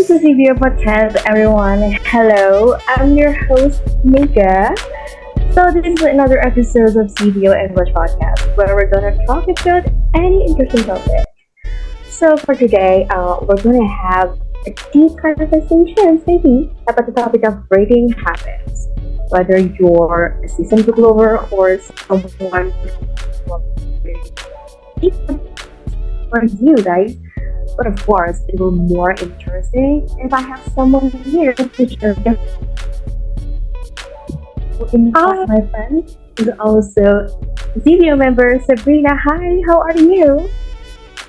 to Sefeo podcast, everyone. Hello, I'm your host, Nika. So this is another episode of Sefeo English podcast, where we're gonna talk about any interesting topic. So for today, we're gonna have a deep conversation, maybe, about the topic of reading habits. Whether you're a seasoned book lover or someone for you guys. But of course, it will be more interesting if I have someone here to share their in my friend is also Sefeo member Sabrina. Hi, how are you?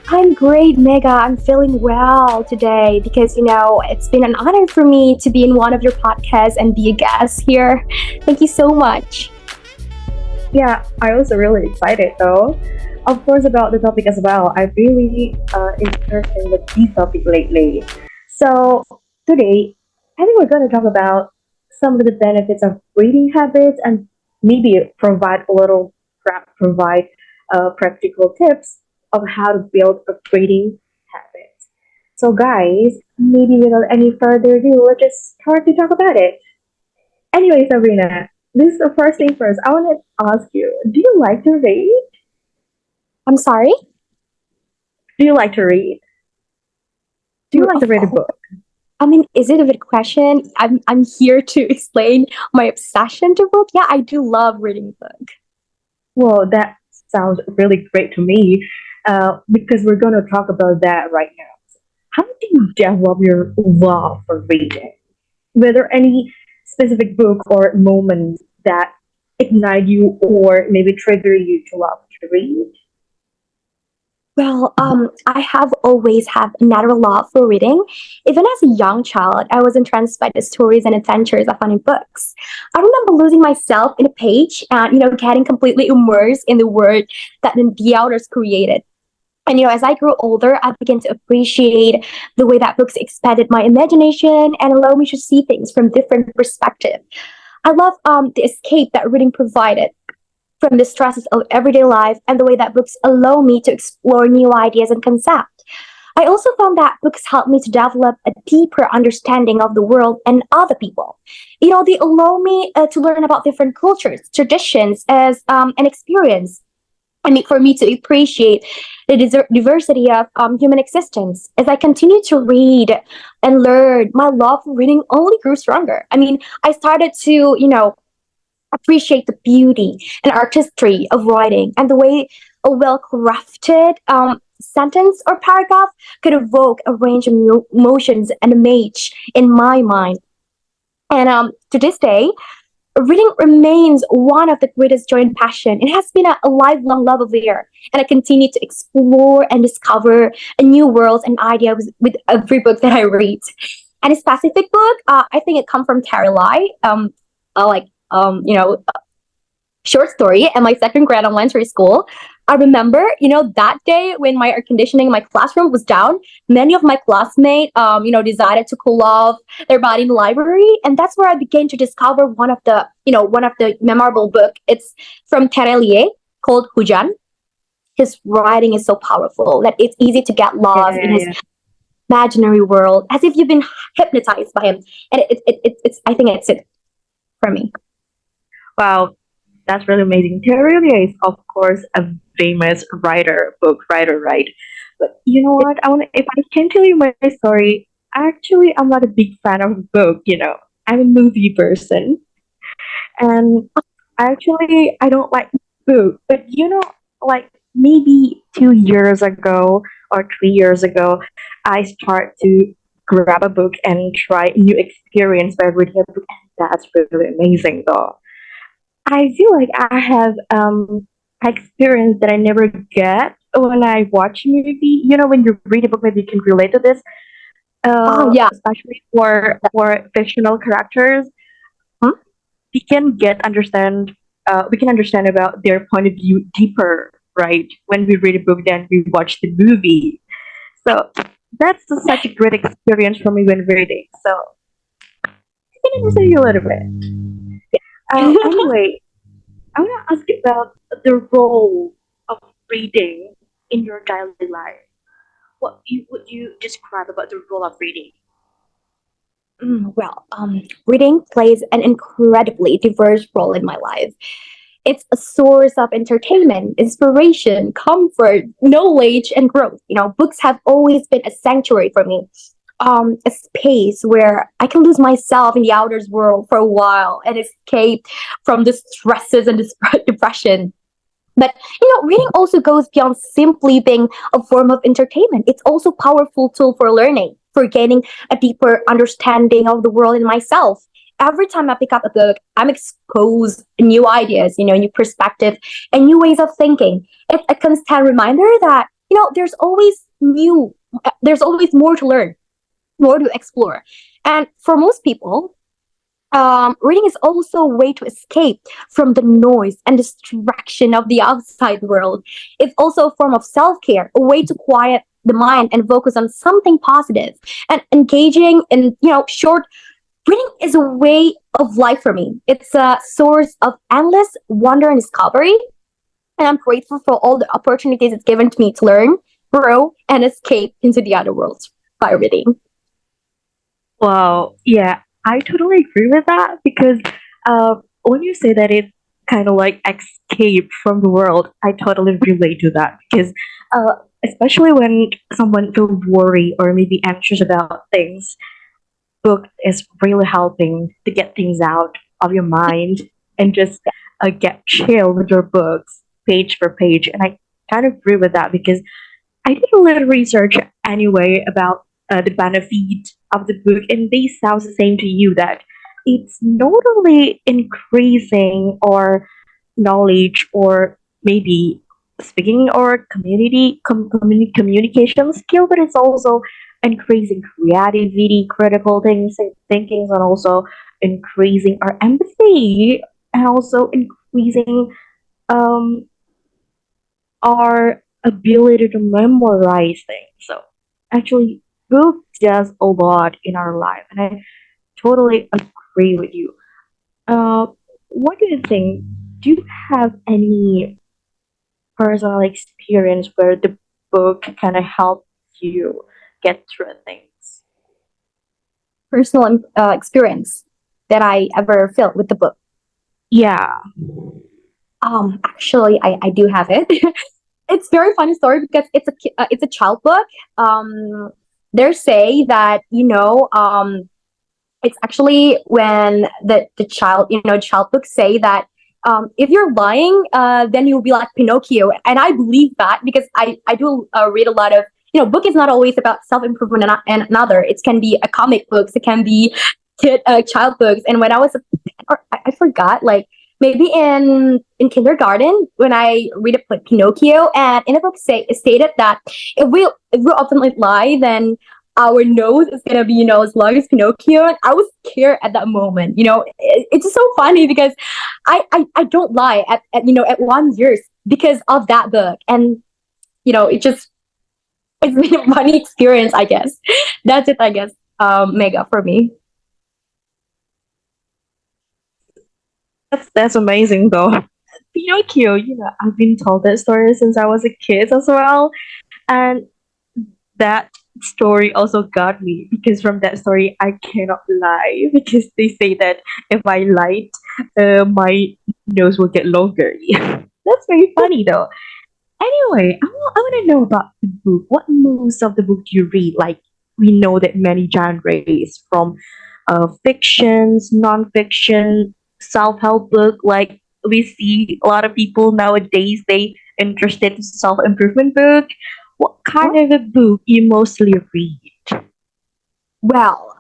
I'm great, Mega. I'm feeling well today because, it's been an honor for me to be in one of your podcasts and be a guest here. Thank you so much. Yeah, I also really excited though. Of course, about the topic as well. I really interested with this topic lately. So today, I think we're going to talk about some of the benefits of reading habits and maybe provide practical tips of how to build a reading habit. So guys, maybe without any further ado, let's just start to talk about it. Anyway, Sabrina, this is the first thing first. I want to ask you: do you like to read? I'm sorry? Do you like to read? Do you like to read a book? Is it a good question? I'm here to explain my obsession to book. Yeah, I do love reading book. Well, that sounds really great to me because we're going to talk about that right now. How do you develop your love for reading? Were there any specific book or moment that ignite you or maybe trigger you to love to read? Well, I have always had a natural love for reading. Even as a young child, I was entranced by the stories and adventures I found in books. I remember losing myself in a page and, getting completely immersed in the world that the authors created. And, as I grew older, I began to appreciate the way that books expanded my imagination and allowed me to see things from different perspectives. I love the escape that reading provided from the stresses of everyday life and the way that books allow me to explore new ideas and concepts. I also found that books help me to develop a deeper understanding of the world and other people. They allow me to learn about different cultures, traditions, as an experience. For me to appreciate the diversity of human existence. As I continue to read and learn, my love for reading only grew stronger. I started to, appreciate the beauty and artistry of writing and the way a well-crafted sentence or paragraph could evoke a range of emotions and image in my mind. And to this day, reading remains one of the greatest joy and passion. It has been a lifelong love affair, and I continue to explore and discover a new worlds and ideas with every book that I read. And a specific book, I think it comes from Terry Lai. Like short story and my second grade elementary school. I remember, that day when my air conditioning in my classroom was down, many of my classmates, decided to cool off their body in the library. And that's where I began to discover one of the memorable book. It's from Terelier called Hujan. His writing is so powerful that it's easy to get lost in his imaginary world, as if you've been hypnotized by him. And I think it's it for me. Wow, that's really amazing. Terry is, of course, a famous book writer, right? But you know what? If I can tell you my story, actually, I'm not a big fan of book. I'm a movie person, and I don't like book. But like maybe 2 years ago or 3 years ago, I start to grab a book and try a new experience by reading a book, and that's really amazing, though. I feel like I have experience that I never get when I watch a movie. When you read a book, maybe you can relate to this. Yeah. Especially for fictional characters, Huh? we can get understand. We can understand about their point of view deeper, right? When we read a book, then we watch the movie. So that's such a great experience for me when reading. So I can understand you a little bit. Anyway, I want to ask about the role of reading in your daily life. Would you describe about the role of reading? Reading plays an incredibly diverse role in my life. It's a source of entertainment, inspiration, comfort, knowledge, and growth. Books have always been a sanctuary for me, a space where I can lose myself in the outer world for a while and escape from the stresses and depression. But reading also goes beyond simply being a form of entertainment. It's also a powerful tool for learning, for gaining a deeper understanding of the world and myself. Every time I pick up a book, I'm exposed to new ideas, new perspective, and new ways of thinking. It's a constant reminder that there's always more to learn, more to explore. And for most people, reading is also a way to escape from the noise and distraction of the outside world. It's also a form of self care, a way to quiet the mind and focus on something positive. And engaging in, short reading is a way of life for me. It's a source of endless wonder and discovery. And I'm grateful for all the opportunities it's given to me to learn, grow, and escape into the other worlds by reading. Wow, yeah, I totally agree with that because when you say that it's kind of like escape from the world, I totally relate to that because especially when someone feels worried or maybe anxious about things, book is really helping to get things out of your mind and just get chill with your books page for page. And I kind of agree with that because I did a little research anyway about the benefit of the book, and they sound the same to you that it's not only increasing our knowledge or maybe speaking or communication skill, but it's also increasing creativity, critical thinking, and also increasing our empathy, and also increasing um, our ability to memorize things. So actually, book does a lot in our life, and I totally agree with you. Uh, what do you think? Do you have any personal experience where the book kind of helped you get through things? Personal experience that I ever felt with the book. Yeah. Actually, I do have it. It's very funny story because it's a child book. They say that it's actually when the child child books say that if you're lying, then you'll be like Pinocchio, and I believe that because I do read a lot of book is not always about self improvement and another. It can be a comic books, it can be child books, and when I was or I forgot like maybe in kindergarten when I read a Pinocchio, and in the book stated that if we often lie, then our nose is gonna be as long as Pinocchio. And I was scared at that moment. It's just so funny because I don't lie at 1 years because of that book, and it's been a funny experience, I guess. That's it, I guess. Mega for me. That's amazing though. Pinocchio, I've been told that story since I was a kid as well. And that story also got me because from that story I cannot lie because they say that if I lied, my nose will get longer. Yeah. That's very funny though. Anyway, I want to know about the book. What most of the book do you read? Like we know that many genres from fictions, non-fiction, self-help book. Like we see a lot of people nowadays they interested in self-improvement book. What kind of a book you mostly read? Well,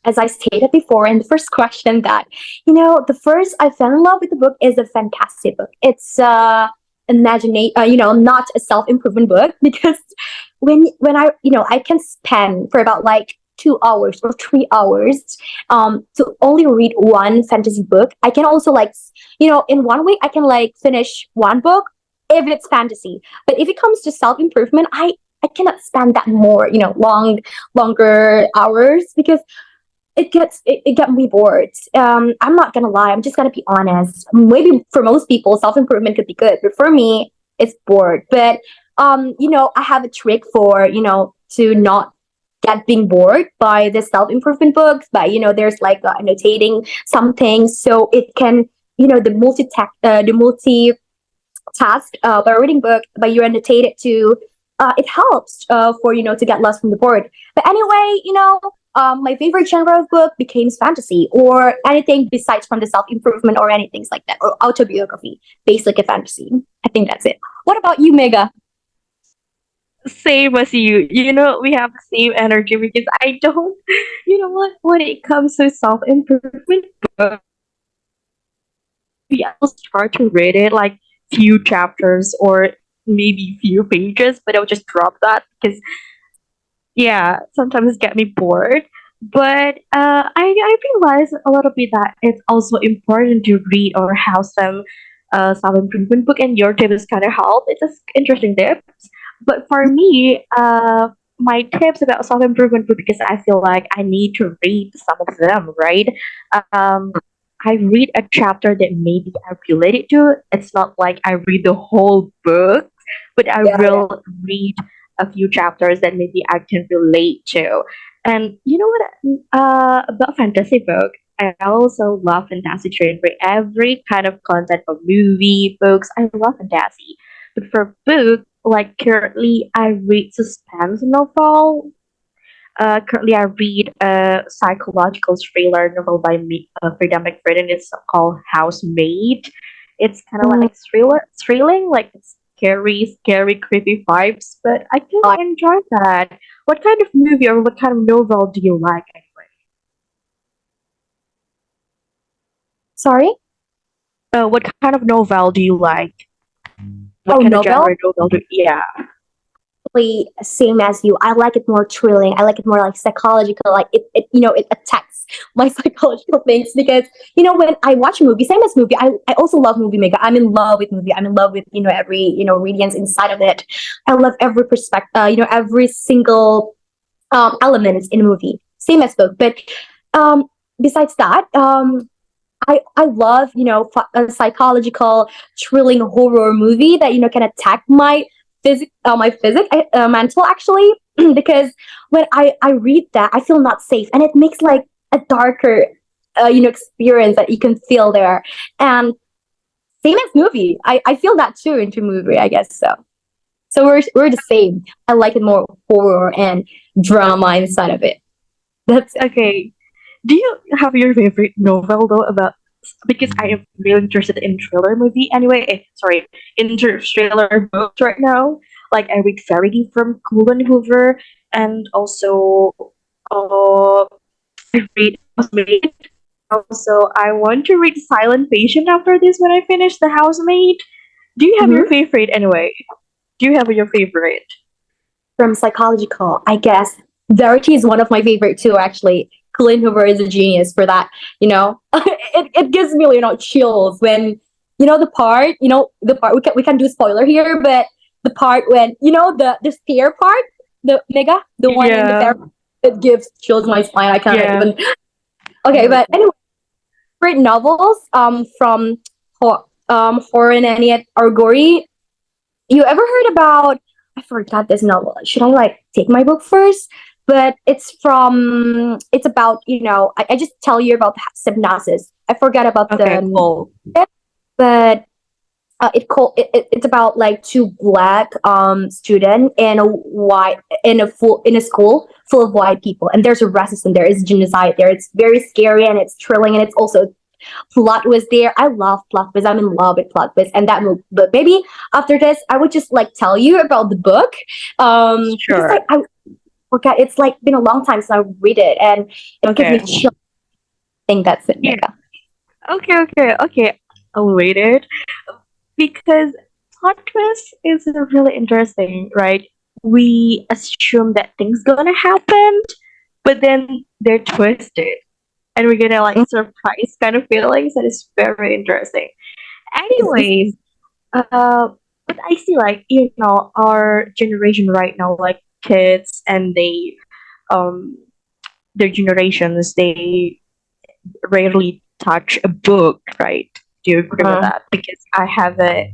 as I stated before in the first question, that the first I fell in love with the book is a fantasy book. It's not a self improvement book because when I can spend for about like 2 hours or 3 hours to only read one fantasy book. I can also in one week I can like finish one book if it's fantasy. But if it comes to self improvement, I cannot spend that more, longer hours because it got me bored. I'm not gonna lie. I'm just gonna be honest. Maybe for most people, self improvement could be good, but for me, it's bored. But I have a trick for to not. getting bored by the self improvement books, but there's like annotating something so it can, the multi task by reading book, but you annotate it to. It helps for to get lost from the board. But anyway, my favorite genre of book became fantasy or anything besides from the self improvement or anything like that or autobiography, basically fantasy. I think that's it. What about you, Mega? Same as you. We have the same energy because I don't, you know what, when it comes to self improvement, I'll start to read it like few chapters or maybe few pages, but I'll just drop that because yeah, sometimes it get me bored. But I realize a little bit that it's also important to read or have some self improvement book, and your tip is kind of help. It's just interesting tips. But for me, my tips about self improvement book because I feel like I need to read some of them, right? Um, I read a chapter that maybe I related to. It's not like I read the whole book, but I Yeah, yeah. will read a few chapters that maybe I can relate to. And you know what? About fantasy book, I also love fantasy genre. Every kind of content of movie, books, I love fantasy. But for book, like currently, I read suspense novel. Currently, I read a psychological thriller novel by Frida McFadden. It's called Housemaid. It's kind of Mm, like thrilling, like it's scary, creepy vibes. But I can uh, enjoy that. What kind of movie or what kind of novel do you like anyway? sorry. What kind of novel do you like? What Oh, kind of novel. genre novel do? Yeah. Actually same as you. I like it more thrilling. I like it more like psychological. Like it attacks my psychological things because when I watch a movie, same as movie, I also love movie maker. I'm in love with movie. I'm in love with every radiance inside of it. I love every perspective. Every single elements in a movie. Same as book, but um, besides that, I love a psychological thrilling horror movie that can attack my mental actually because when I read that I feel not safe and it makes like a darker experience that you can feel there and same as movie I feel that too into movie I guess so we're the same. I like it more horror and drama inside of it. That's it. Okay. Do you have your favorite novel though about because I am really interested in thriller movie anyway. Sorry, in thriller books right now. Like I read Faraday from Colin Hoover, and also uh, I read Housemaid. Also, I want to read Silent Patient after this when I finish The Housemaid. Do you have your Mhm. favorite anyway? Do you have your favorite? From psychological, I guess. Verity is one of my favorite too, actually. Colin Hoover is a genius for that. It gives me chills when the part we can do spoiler here, but the part when the stair part, the mega, the one in the Yeah, fair, it gives chills my spine. I cannot yeah. even. Okay, but anyway, favorite novels from Horan and Aniet Argori. You ever heard about? I forgot this novel. Should I like take my book first? But it's about I just tell you about the hypnosis. I forgot about Okay, the cool. but it's about like two black student in a white in a school full of white people and there's a racism there is genocide there it's very scary and it's thrilling and it's also plot was there. I love plot twist. I'm in love with plot twist and that movie. But maybe after this, I would just like tell you about the book, because Sure. I forgot. It's like been a long time since I read it, and it gives me Okay. chill. I think that's it, Yeah. Mega. Okay. I'll read it because plot twist is really interesting, right? We assume that things gonna happen, but then they're twisted, and we're gonna like surprise kind of feelings, and it's very interesting. Is Anyways, but I see like our generation right now, like kids, and um their generations, they rarely touch a book, right? Do you agree with that? Because I have a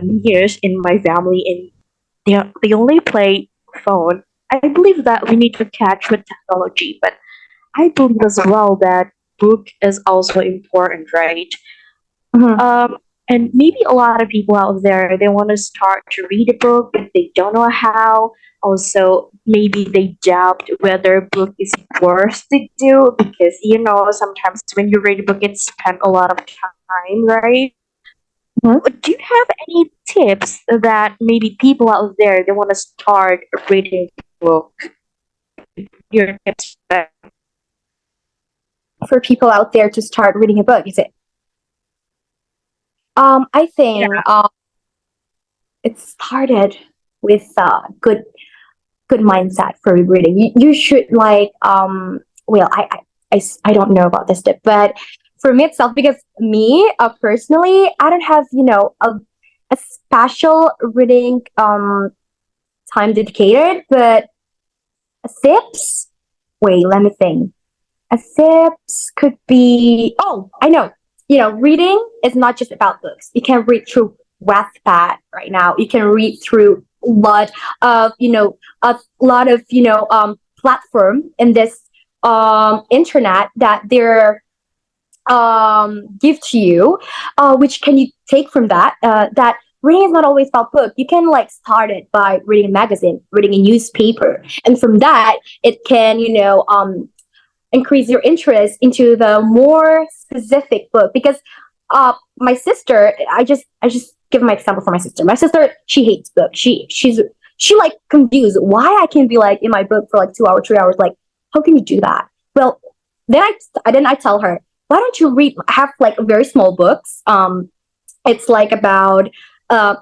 niece in my family, and they only play phone. I believe that we need to catch with technology, but I believe as well that book is also important, right? Mhm. And maybe a lot of people out there they want to start to read a book, but they don't know how. Also, maybe they doubt whether a book is worth to do because sometimes when you read a book, it spent a lot of time, right? Mhm. Do you have any tips that maybe people out there they want to start reading a book? Your tips for that? For people out there to start reading a book, is it? I think it started with good mindset for reading. You should like well I don't know about this tip, but for me itself, because me personally, I don't have a special reading time dedicated, but tips. Wait, let me think. A tips could be, oh, I know. Reading is not just about books. You can read through Wattpad right now. You can read through a lot of platform in this internet that they're give to you, which can you take from that? That reading is not always about book. You can like start it by reading a magazine, reading a newspaper, and from that it can increase your interest into the more specific book. Because my sister, I just give my example for my sister. My sister, she hates books. She like confused why I can be like in my book for like 2 hours, 3 hours. Like, how can you do that? Well, then I tell her, why don't you read? Have like very small books. It's like about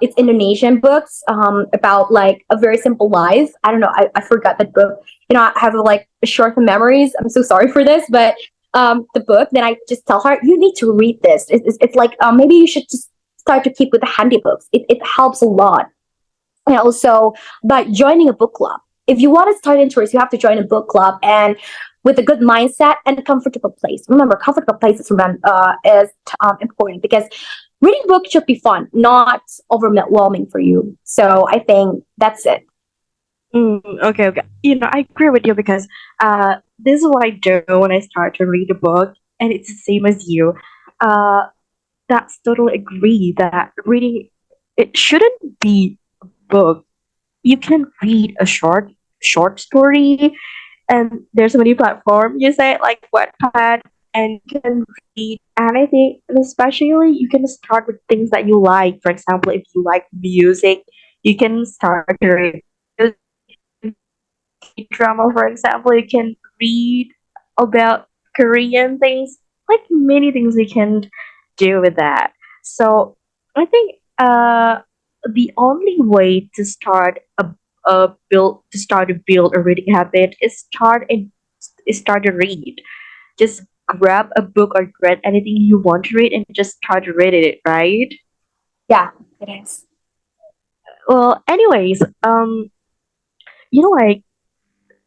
it's Indonesian books about like a very simple life. I don't know. I forgot that book. I have like short memories. I'm so sorry for this, but the book. Then I just tell her, you need to read this. It's like maybe you should just start to keep with the handy books. It helps a lot. And also by joining a book club. If you want to start interest, you have to join a book club and with a good mindset and a comfortable place. Remember, comfortable places is important because reading books should be fun, not overwhelming for you. So I think that's it. Okay, okay. I agree with you because this is what I do when I start to read a book, and it's the same as you. Uh, that's totally agree that reading it shouldn't be a book. You can read a short story, and there's many platforms. You say like Wattpad, and you can read anything. And especially, you can start with things that you like. For example, if you like music, you can start to read drama, for example, you can read about Korean things, like many things we can do with that. So I think the only way to start to build a reading habit is start to read. Just grab a book or grab anything you want to read and just start to read it, right? Yeah, it is. Well, anyways, like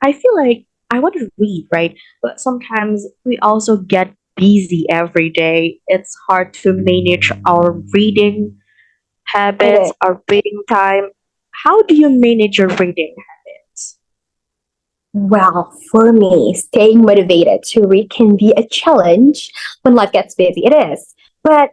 I feel like I want to read, right? But sometimes we also get busy every day. It's hard to manage our reading It habits, is. our reading time. How do you manage your reading habits? Well, for me, staying motivated to read can be a challenge when life gets busy. It is. But,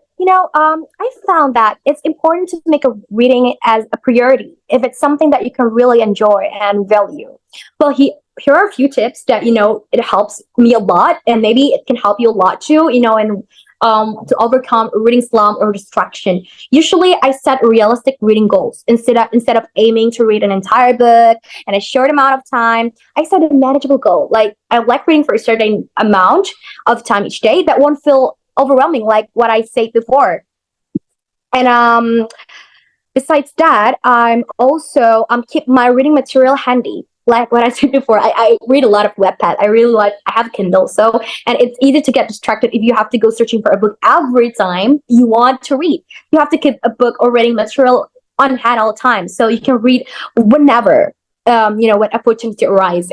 I found that it's important to make a reading as a priority if it's something that you can really enjoy and value. Well, here are a few tips that, it helps me a lot and maybe it can help you a lot too, and to overcome reading slump or distraction. Usually I set realistic reading goals instead of aiming to read an entire book in a short amount of time. I set a manageable goal. Like I like reading for a certain amount of time each day that won't feel overwhelming, like what I said before. And besides that, I'm also keep my reading material handy. Like what I said before, I read a lot of Webpad. I have Kindle, so and it's easy to get distracted if you have to go searching for a book every time you want to read. You have to keep a book or reading material on hand all the time, so you can read whenever when opportunity arises.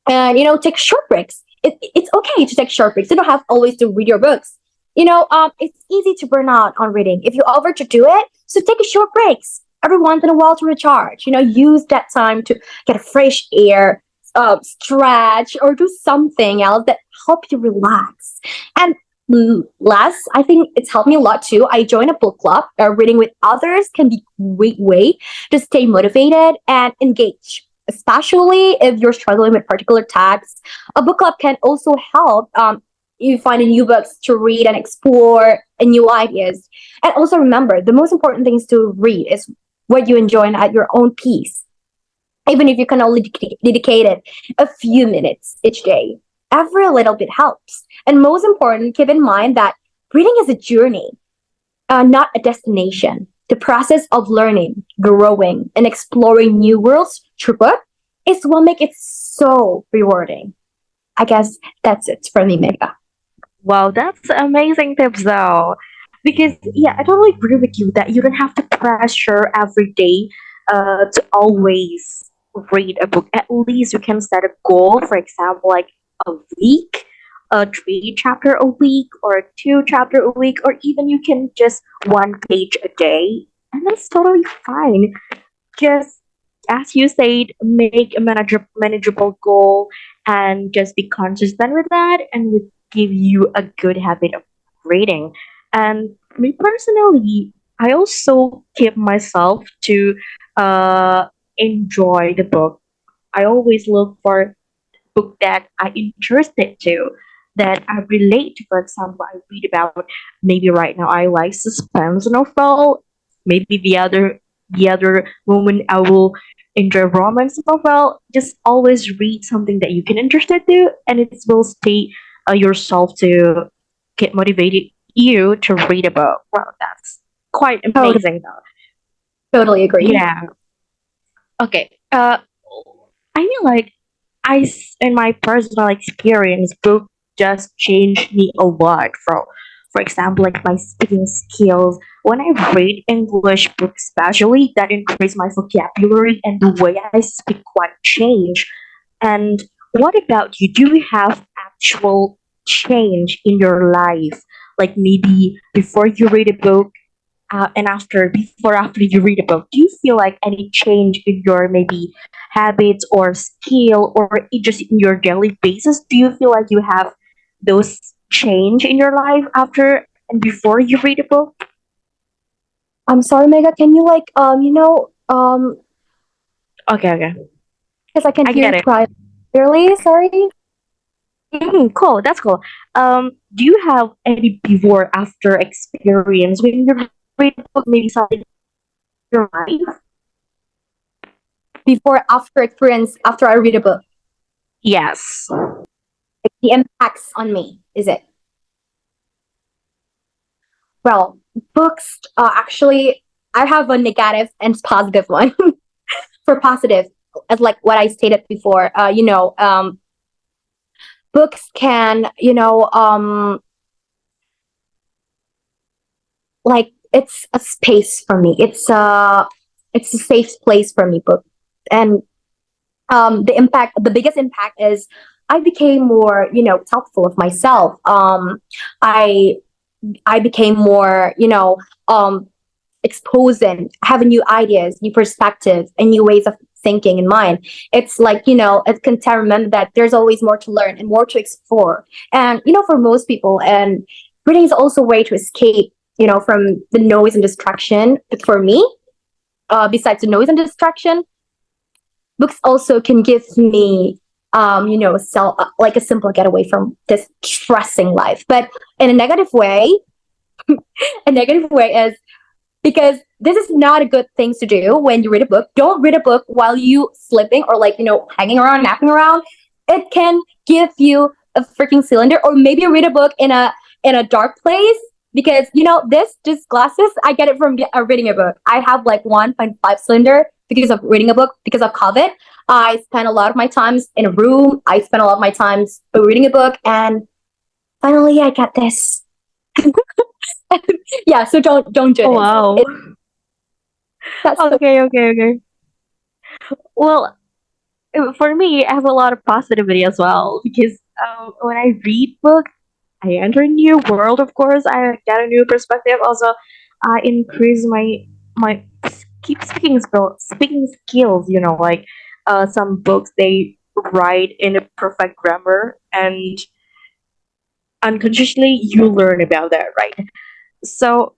And take short breaks. It's okay to take short breaks. You don't have always to read your books. It's easy to burn out on reading if you over to do it. So take a short breaks. every once in a while to recharge. Use that time to get a fresh air, stretch, or do something else that help you relax. And last, I think it's helped me a lot too. I joined a book club. Reading with others can be a great way to stay motivated and engaged. Especially if you're struggling with particular tasks, a book club can also help you find a new books to read and explore and new ideas. And also remember, the most important things to read is what you enjoy and at your own pace. Even if you can only dedicate it a few minutes each day, every little bit helps. And most important, keep in mind that reading is a journey, not a destination. The process of learning, growing, and exploring new worlds through book is what makes it so rewarding. I guess that's it for me, Mega. Wow, that's amazing tips though. Because yeah, I totally agree with you that you don't have to pressure every day to always read a book. At least you can set a goal, for example, like a week, a three chapter a week, or a two chapter a week, or even you can just one page a day, and that's totally fine. Just as you said, make a manageable goal and just be consistent with that, and would give you a good habit of reading. And me personally, I also keep myself to uh, enjoy the book. I always look for book that I interested to, that I relate to. For example, I read about, maybe right now I like suspense novel. Maybe the other moment I will enjoy romance novel. Just always read something that you can interested to, and it will stay yourself to get motivated you to read a book. Wow, that's quite Totally, amazing though. totally agree. Yeah. Okay. I mean, like, in my personal experience, book just changed me a lot. For example, like my speaking skills. When I read English books, especially, that increased my vocabulary and the way I speak quite change. And what about you? Do you have actual change in your life? Like maybe before you read a book, and after you read a book, do you feel like any change in your maybe habits or skill, or just in your daily basis? Do you feel like you have those change in your life after and before you read a book? I'm sorry, Mega. Can you like Okay, okay, because I can I hear get you it. quite clearly. Sorry. Cool, that's cool. Do you have any before after experience when you read a book? Maybe something in your life? Before, after experience, after I read a book, Yes. like the impacts on me. Is it? Well, books. Actually, I have a negative and positive one. For positive, as like what I stated before, books can, like it's a space for me. It's a safe place for me. Book and the biggest impact is I became more, thoughtful of myself. I I became more, exposed and having new ideas, new perspectives, and new ways of thinking in mind. It's like, it can tell remember that there's always more to learn and more to explore. And, for most people, and reading is also a way to escape, from the noise and distraction. But for me, besides the noise and distraction, books also can give me like a simple getaway from this stressing life. But in a negative way, a negative way is because this is not a good thing to do when you read a book. Don't read a book while you sleeping or like hanging around, napping around. It can give you a freaking cylinder, or maybe read a book in a dark place because this glasses I get it from reading a book. I have like 1.5 cylinder because of reading a book because of COVID. I spent a lot of my times in a room. I spent a lot of my times reading a book, and finally I got this. Yeah, so don't do Oh, this. wow. That's the Okay, okay, okay. Well, for me, I have a lot of positivity as well because when I read books, I enter a new world. Of course, I get a new perspective. Also, I increase my keep speaking skills. Like some books they write in a perfect grammar, and unconsciously you learn about that, right? So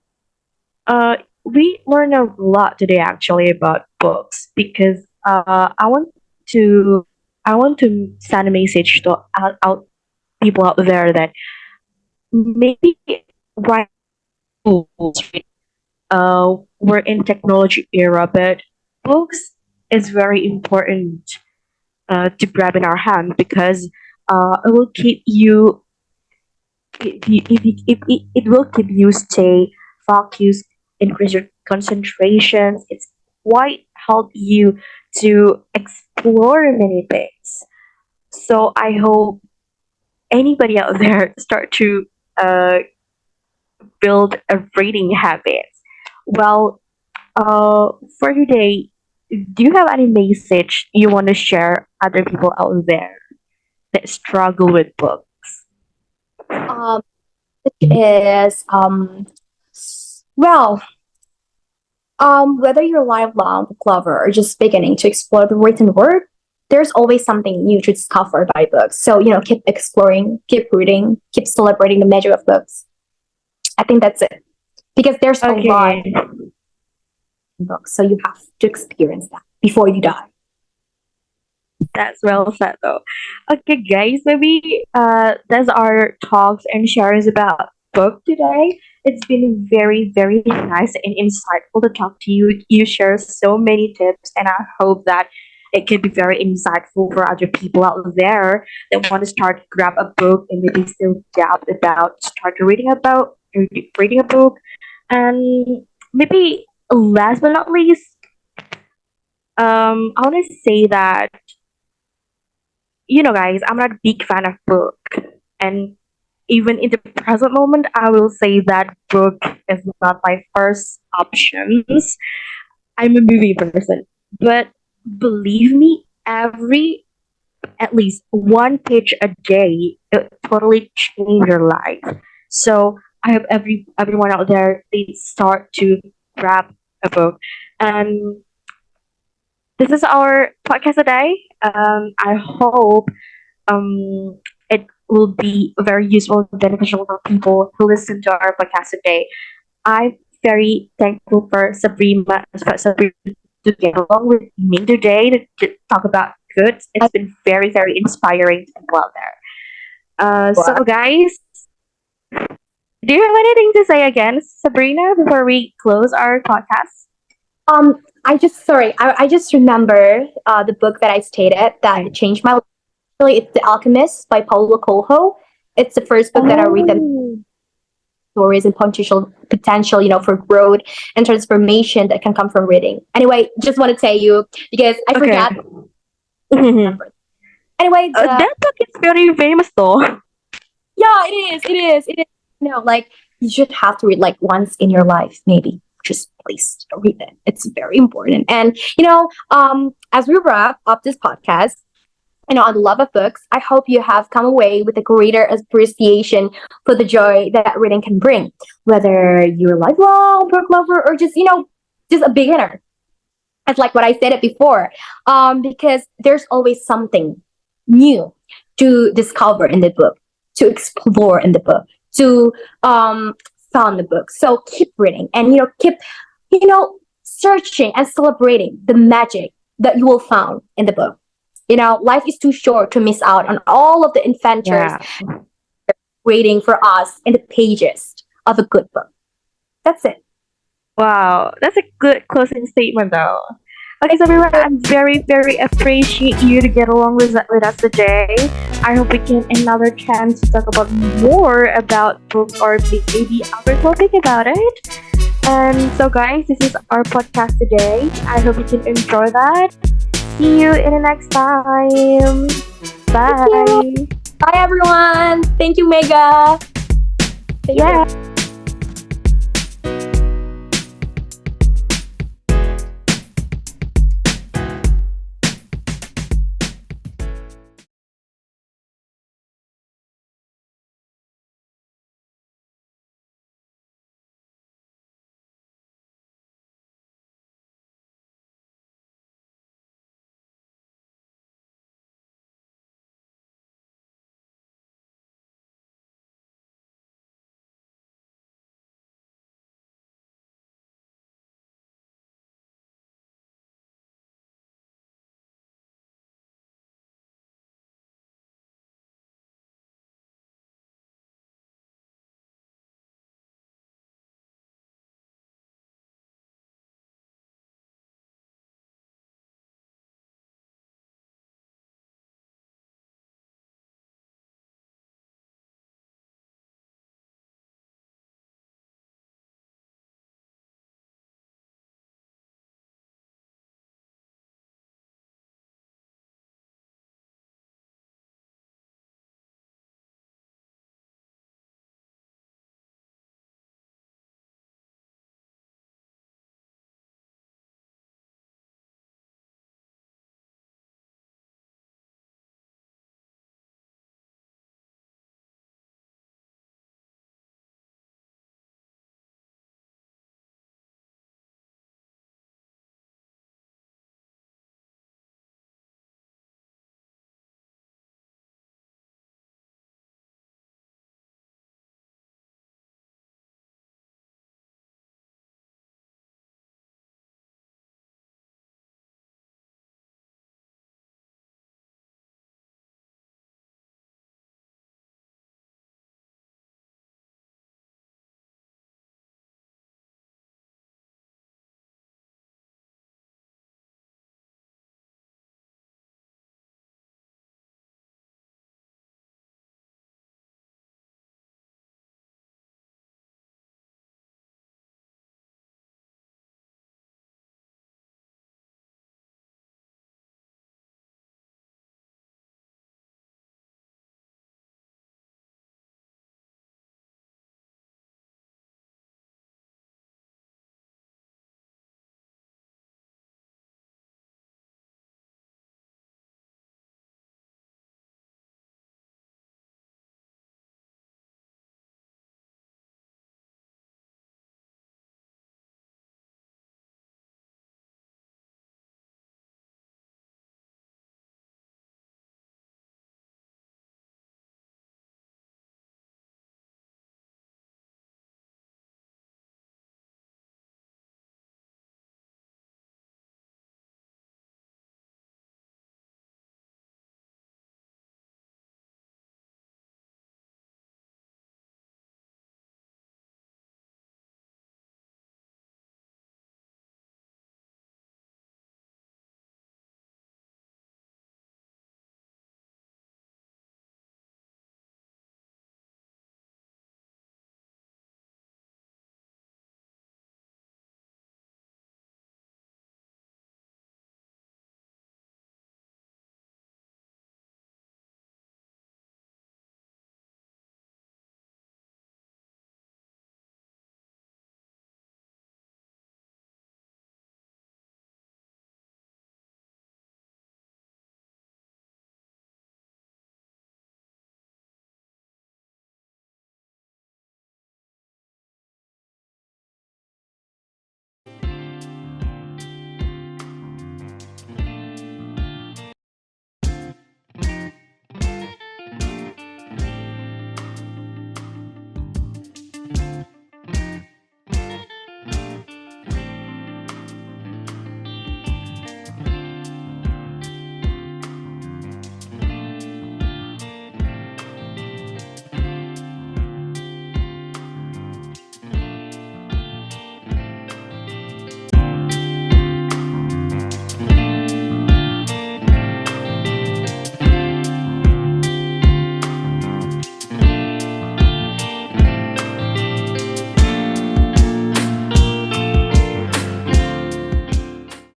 uh, we learn a lot today actually about books because to I want to send a message to out people out there that maybe right tools, right? We're in technology era, but books is very important to grab in our hand because it will keep you it will keep you stay focused, increase your concentration. It's quite help you to explore many things. So I hope anybody out there start to uh, build a reading habit. Well, for today, do you have any message you want to share other people out there that struggle with books? Um, it is well, whether you're lifelong book lover or just beginning to explore the written word, there's always something new to discover by books. So keep exploring, keep reading, keep celebrating the magic of books. I think that's it because there's a lot Okay, in books, so you have to experience that before you die. that's well said though. Okay, guys, maybe that's our talks and shares about book today. It's been very, very nice and insightful to talk to you. You share so many tips, and I hope that it can be very insightful for other people out there that want to start grab a book and maybe still doubt about start reading a book. And maybe last but not least, I want to say that guys, I'm not a big fan of book, and even in the present moment, I will say that book is not my first options. I'm a movie person, but believe me, every at least one page a day it totally change your life. So I hope everyone out there they start to grab a book, and this is our podcast today. I hope it will be very useful and beneficial for people who listen to our podcast today. I'm very thankful for Sabrina to get along with me today to talk about goods. It's been very, very inspiring as well there. So, guys, do you have anything to say again, Sabrina, before we close our podcast? I just remember the book that I stated that changed my life. Actually, it's The Alchemist by Paulo Coelho. It's the first book that I read that Oh, stories and potential, for growth and transformation that can come from reading. Anyway, just want to tell you because I okay. forgot. Anyway, That book is very famous, though. yeah, it is. Like you should have to read like once in your life, maybe. Just please read it. It's very important. And as we wrap up this podcast, on the love of books, I hope you have come away with a greater appreciation for the joy that reading can bring. Whether you're a lifelong book lover or just a beginner. It's like what I said it before. Because there's always something new to discover in the book, to explore in the book, to found the book. So keep reading and keep searching and celebrating the magic that you will found in the book. Life is too short to miss out on all of the adventures Yeah. waiting for us in the pages of a good book. That's it. Wow, that's a good closing statement, though. Okay, so everyone, I'm very, very appreciate you to get along with us today. I hope we get another chance to talk about more about books or maybe other topic about it. And so, guys, this is our podcast today. I hope you can enjoy that. See you in the next time. Thank you. Bye. Bye, everyone. Thank you, Mega. Thank you. Yeah.